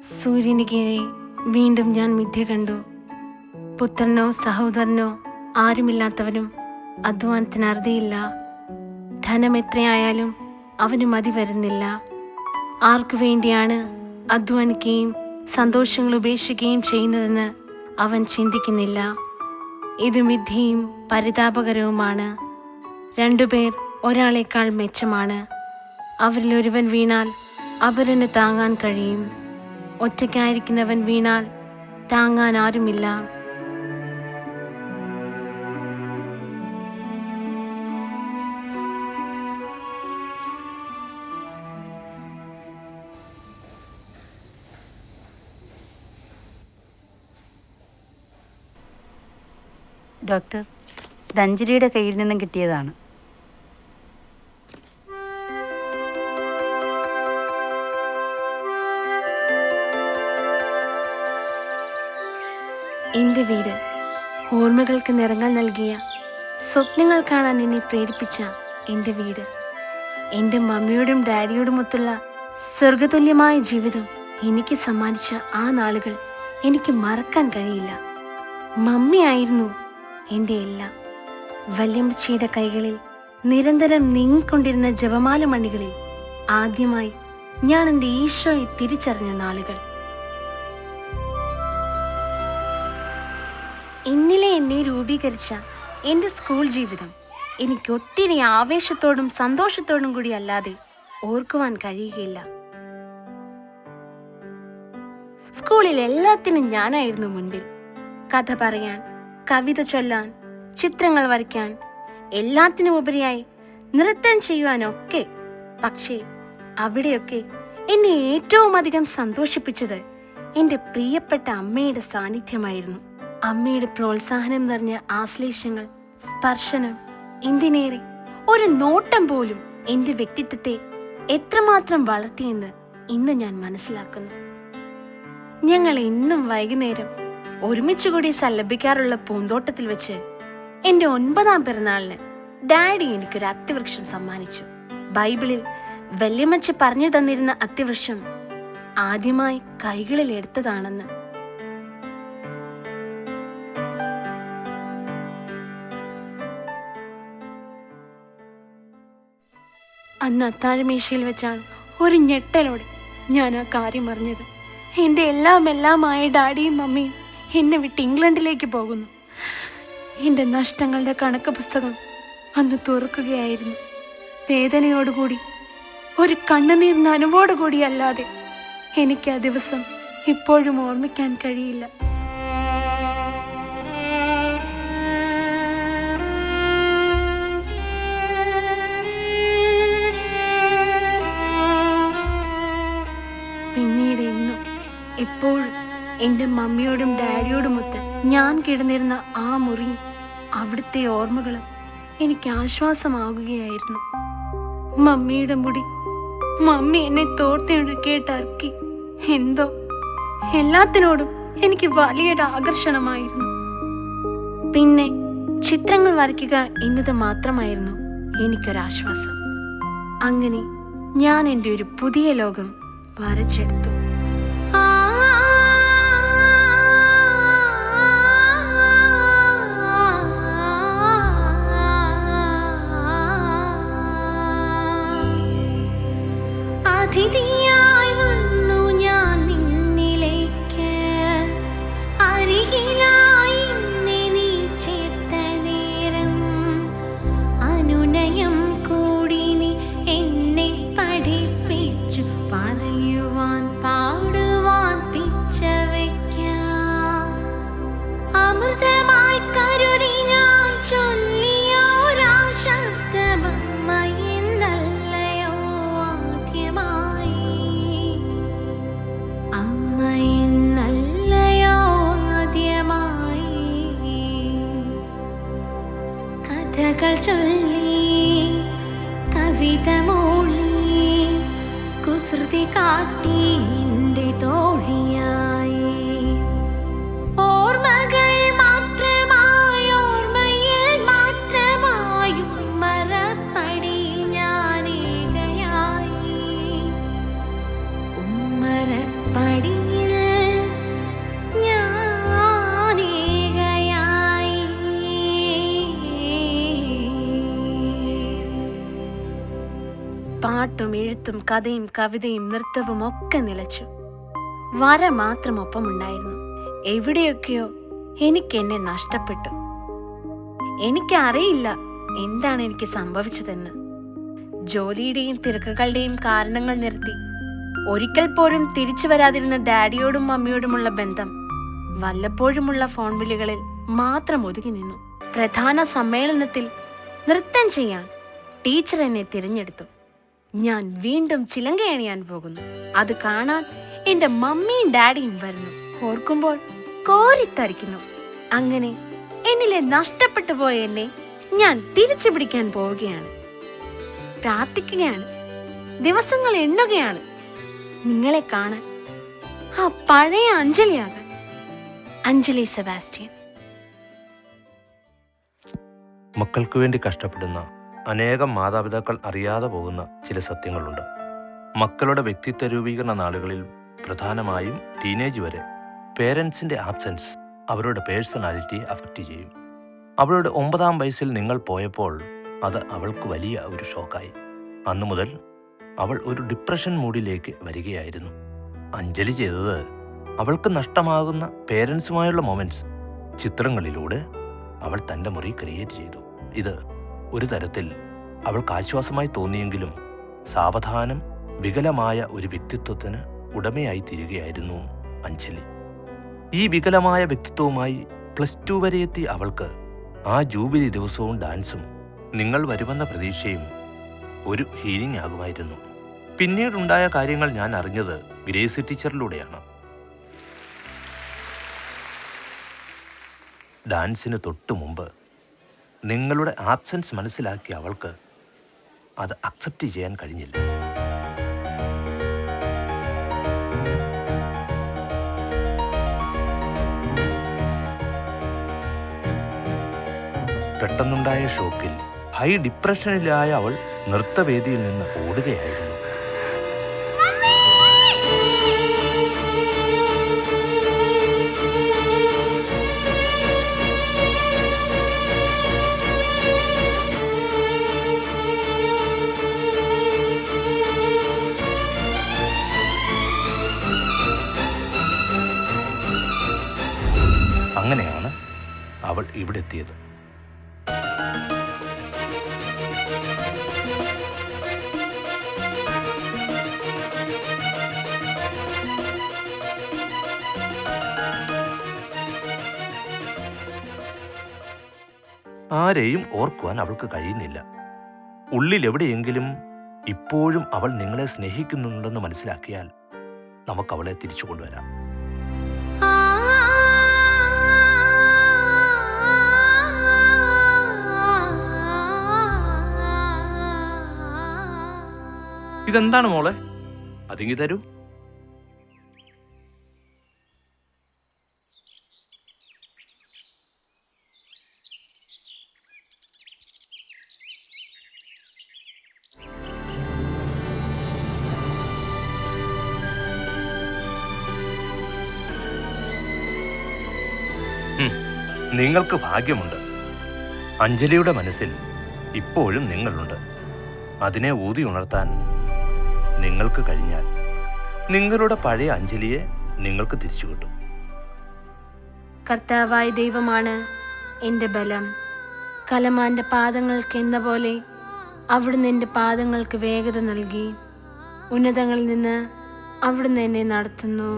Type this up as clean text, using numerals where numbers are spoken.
സൂര്യന് കീഴെ വീണ്ടും ഞാൻ മിഥ്യ കണ്ടു. പുത്രനോ സഹോദരനോ ആരുമില്ലാത്തവനും അധ്വാനത്തിന് അറുതിയില്ല. ധനം എത്രയായാലും അവന് മതി വരുന്നില്ല. ആർക്കു വേണ്ടിയാണ് അധ്വാനിക്കുകയും സന്തോഷങ്ങൾ ഉപേക്ഷിക്കുകയും ചെയ്യുന്നതെന്ന് അവൻ ചിന്തിക്കുന്നില്ല. ഇത് മിഥ്യയും പരിതാപകരവുമാണ്. രണ്ടുപേർ ഒരാളേക്കാൾ മെച്ചമാണ്. അവരിലൊരുവൻ വീണാൽ അവരന് താങ്ങാൻ കഴിയും. ഒറ്റയ്ക്കായിരിക്കുന്നവൻ വീണാൽ താങ്ങാൻ ആരുമില്ല. ഡോക്ടർ, ഇത് അഞ്ജലിയുടെ കയ്യിൽ നിന്നും കിട്ടിയതാണ്. എൻ്റെ വീട് ഓർമ്മകൾക്ക് നിറങ്ങൾ നൽകിയ, സ്വപ്നങ്ങൾ കാണാൻ എന്നെ പ്രേരിപ്പിച്ച എൻ്റെ വീട്, എൻ്റെ മമ്മിയോടും ഡാഡിയോടുമൊത്തുള്ള സ്വർഗതുല്യമായ ജീവിതം എനിക്ക് സമ്മാനിച്ച ആ നാളുകൾ എനിക്ക് മറക്കാൻ കഴിയില്ല. മമ്മിയായിരുന്നു എൻ്റെ എല്ലാം. വല്യമ്മച്ചിയുടെ കൈകളിൽ നിരന്തരം നീങ്ങിക്കൊണ്ടിരുന്ന ജപമാല മണികളിൽ ആദ്യമായി ഞാൻ എൻ്റെ ഈശോയെ തിരിച്ചറിഞ്ഞ നാളുകൾ. ഇന്നലെ എന്നെ രൂപീകരിച്ച എൻ്റെ സ്കൂൾ ജീവിതം എനിക്ക് ഒത്തിരി ആവേശത്തോടും സന്തോഷത്തോടും കൂടി അല്ലാതെ ഓർക്കുവാൻ കഴിയുകയില്ല. സ്കൂളിൽ എല്ലാത്തിനും ഞാനായിരുന്നു മുൻപിൽ. കഥ പറയാൻ, കവിത ചൊല്ലാൻ, ചിത്രങ്ങൾ വരയ്ക്കാൻ, എല്ലാത്തിനും ഉപരിയായി നൃത്തം ചെയ്യുവാനൊക്കെ. പക്ഷേ അവിടെയൊക്കെ എന്നെ ഏറ്റവും അധികം സന്തോഷിപ്പിച്ചത് എൻ്റെ പ്രിയപ്പെട്ട അമ്മയുടെ സാന്നിധ്യമായിരുന്നു. അമ്മയുടെ പ്രോത്സാഹനം നിറഞ്ഞ ആശ്ലേഷങ്ങൾ, സ്പർശനം, എന്തിനേറെ ഒരു നോട്ടം പോലും എൻ്റെ വ്യക്തിത്വത്തെ എത്രമാത്രം വളർത്തിയെന്ന് ഇന്ന് ഞാൻ മനസ്സിലാക്കുന്നു. ഞങ്ങൾ എന്നും വൈകുന്നേരം ഒരുമിച്ചുകൂടി സല്ലപിക്കാറുള്ള പൂന്തോട്ടത്തിൽ വെച്ച് എൻ്റെ 9ാം പിറന്നാളിന് ഡാഡി എനിക്കൊരു അത്തിവൃക്ഷം സമ്മാനിച്ചു. ബൈബിളിൽ വല്യമ്മച്ചി പറഞ്ഞു തന്നിരുന്ന അത്തിവൃക്ഷം ആദ്യമായി കൈകളിൽ എടുത്തതാണെന്ന്. അന്ന് അത്താഴമേശയിൽ വെച്ചാണ് ഒരു ഞെട്ടലോടെ ഞാൻ ആ കാര്യം അറിഞ്ഞത്. എൻ്റെ എല്ലാമായ ഡാഡിയും മമ്മിയും എന്നെ വിട്ട് ഇംഗ്ലണ്ടിലേക്ക് പോകുന്നു. എൻ്റെ നഷ്ടങ്ങളുടെ കണക്ക് പുസ്തകം അന്ന് തുറക്കുകയായിരുന്നു. വേദനയോടുകൂടി, ഒരു കണ്ണുനീർ നനവോടുകൂടി അല്ലാതെ എനിക്ക് ആ ദിവസം ഇപ്പോഴും ഓർമ്മിക്കാൻ കഴിയില്ല. പിന്നീട് എന്നും എപ്പോഴും എൻ്റെ മമ്മിയോടും ഡാഡിയോടുമൊത്ത് ഞാൻ കിടന്നിരുന്ന ആ മുറിയും അവിടുത്തെ ഓർമ്മകളും എനിക്ക് ആശ്വാസമാകുകയായിരുന്നു. മമ്മിയുടെ മുടി മമ്മി എന്നെ തോർത്തിണക്കിയിട്ട് ഇറക്കി. എന്തോ എല്ലാത്തിനോടും എനിക്ക് വലിയൊരു ആകർഷണമായിരുന്നു. പിന്നെ ചിത്രങ്ങൾ വരയ്ക്കുക എന്നത് മാത്രമായിരുന്നു എനിക്കൊരാശ്വാസം. അങ്ങനെ ഞാൻ എൻ്റെ ഒരു പുതിയ ലോകം വരച്ചെടുത്തു. അതിഥിയായി വന്നു ഞാൻ നിന്നിലേക്ക്, അരികിലായി എന്നെ നീ ചേർത്ത നേരം, അനുനയം കൂടി നീ എന്നെ പഠിപ്പിച്ചു, പറയുവാൻ പാടുവാൻ പിച്ച വയ്ക്കാൻ, അമൃതമായി കരുതി ഞാൻ ചൊല്ലിയ ഒരാ ശബ്ദമമ്മയെന്നല്ലയോ ആദ്യമായി, അമ്മയെന്നല്ലയോ ആദ്യമായി. കഥകൾ ചൊല്ലി, കവിത മൂളി, കുസൃതി കാട്ടി എൻ്റെ തോഴിയായി, ഓർമ്മകൾ മാത്രമായി, ഓർമ്മയിൽ മാത്രമായും മരപ്പടിയിൽ ഞാനേകയായി, ഉമ്മരപ്പടി പാട്ടും എഴുത്തും കഥയും കവിതയും നൃത്തവും ഒക്കെ നിലച്ചു. വര മാത്രം ഒപ്പമുണ്ടായിരുന്നു. എവിടെയൊക്കെയോ എനിക്ക് എന്നെ നഷ്ടപ്പെട്ടു. എനിക്കറിയില്ല എന്താണ് എനിക്ക് സംഭവിച്ചതെന്ന്. ജോലിയുടെയും തിരക്കുകളുടെയും കാരണങ്ങൾ നിർത്തി ഒരിക്കൽ പോലും തിരിച്ചു വരാതിരുന്ന ഡാഡിയോടും മമ്മിയോടുമുള്ള ബന്ധം വല്ലപ്പോഴുമുള്ള ഫോൺ വിളികളിൽ മാത്രം ഒതുങ്ങി നിന്നു. പ്രധാന സമ്മേളനത്തിൽ നൃത്തം ചെയ്യാൻ ടീച്ചർ എന്നെ തിരഞ്ഞെടുത്തു. ഞാൻ വീണ്ടും ചിലങ്കയണിയാൻ പോകുന്നു. അത് കാണാൻ എന്റെ മമ്മിയും ഡാഡിയും വരുന്നു. ഓർക്കുമ്പോൾ കോരിത്തരിക്കുന്നു. അങ്ങനെ എന്നിലെ നഷ്ടപ്പെട്ടു പോയ എന്നെ ഞാൻ തിരിച്ചു പിടിക്കാൻ പോവുകയാണ്. പ്രാർത്ഥിക്കുകയാണ്, ദിവസങ്ങൾ എണ്ണുകയാണ് നിങ്ങളെ കാണാൻ, ആ പഴയ അഞ്ജലിയാകാൻ. അഞ്ജലി സെബാസ്റ്റ്യൻ. മക്കൾക്ക് വേണ്ടി കഷ്ടപ്പെടുന്ന അനേകം മാതാപിതാക്കൾ അറിയാതെ പോകുന്ന ചില സത്യങ്ങളുണ്ട്. മക്കളുടെ വ്യക്തിത്വ രൂപീകരണ നാളുകളിൽ, പ്രധാനമായും ടീനേജ് വരെ, പേരൻസിൻ്റെ ആബ്സെൻസ് അവരുടെ പേഴ്സണാലിറ്റിയെ അഫക്റ്റ് ചെയ്യും. അവളുടെ 9-ാം വയസ്സിൽ നിങ്ങൾ പോയപ്പോൾ അത് അവൾക്ക് വലിയ ഒരു ഷോക്കായി. അന്നു മുതൽ അവൾ ഒരു ഡിപ്രഷൻ മൂഡിലേക്ക് വരികയായിരുന്നു. അഞ്ജലി ചെയ്തത് അവൾക്ക് നഷ്ടമാകുന്ന പേരൻസുമായുള്ള മൊമെന്റ്സ് ചിത്രങ്ങളിലൂടെ അവൾ തൻ്റെ മുറി ക്രിയേറ്റ് ചെയ്തു. ഇത് ഒരു തരത്തിൽ അവൾക്ക് ആശ്വാസമായി തോന്നിയെങ്കിലും സാവധാനം വികലമായ ഒരു വ്യക്തിത്വത്തിന് ഉടമയായി തീരുകയായിരുന്നു അഞ്ജലി. ഈ വികലമായ വ്യക്തിത്വവുമായി +2 വരെ എത്തിയ അവൾക്ക് ആ ജൂബിലി ദിവസവും ഡാൻസും നിങ്ങൾ വരുമെന്ന പ്രതീക്ഷയും ഒരു ഹീലിംഗ് ആകുമായിരുന്നു. പിന്നീടുണ്ടായ കാര്യങ്ങൾ ഞാൻ അറിഞ്ഞത് ഗ്രേസി ടീച്ചറിലൂടെയാണ്. ഡാൻസിന് തൊട്ടു മുമ്പ് നിങ്ങളുടെ ആബ്സെൻസ് മനസ്സിലാക്കിയ അവൾക്ക് അത് അക്സെപ്റ്റ് ചെയ്യാൻ കഴിഞ്ഞില്ല. പെട്ടെന്നുണ്ടായ ഷോക്കിൽ ഹൈ ഡിപ്രഷനിലായ അവൾ നൃത്തവേദിയിൽ നിന്ന് ഓടുകയായിരുന്നു. അങ്ങനെയാണ് അവൾ ഇവിടെ എത്തിയത്. ആരെയും ഓർക്കുവാൻ അവൾക്ക് കഴിയുന്നില്ല. ഉള്ളിലെവിടെയെങ്കിലും ഇപ്പോഴും അവൾ നിങ്ങളെ സ്നേഹിക്കുന്നുണ്ടെന്ന് മനസ്സിലാക്കിയാൽ നമുക്ക് അവളെ തിരിച്ചു കൊണ്ടുവരാം. ഇതെന്താണ് മോളെ? അതിങ്ങി തരൂ. നിങ്ങൾക്ക് ഭാഗ്യമുണ്ട്. അഞ്ജലിയുടെ മനസ്സിൽ ഇപ്പോഴും നിങ്ങളുണ്ട്. അതിനെ ഊതി ഉണർത്താൻ നിങ്ങൾക്ക് കഴിഞ്ഞാൽ നിങ്ങളുടെ പഴയ അഞ്ജലിയെ നിങ്ങൾക്ക് തിരിച്ചു കിട്ടും. കർത്താവായ ദൈവമാണ് എൻ്റെ ബലം. കലമാന്റെ പാദങ്ങൾക്ക് എന്ന പോലെ അവിടുന്ന് എൻ്റെ പാദങ്ങൾക്ക് വേഗത നൽകി. ഉന്നതങ്ങളിൽ നിന്ന് അവിടുന്ന് എന്നെ നടത്തുന്നു.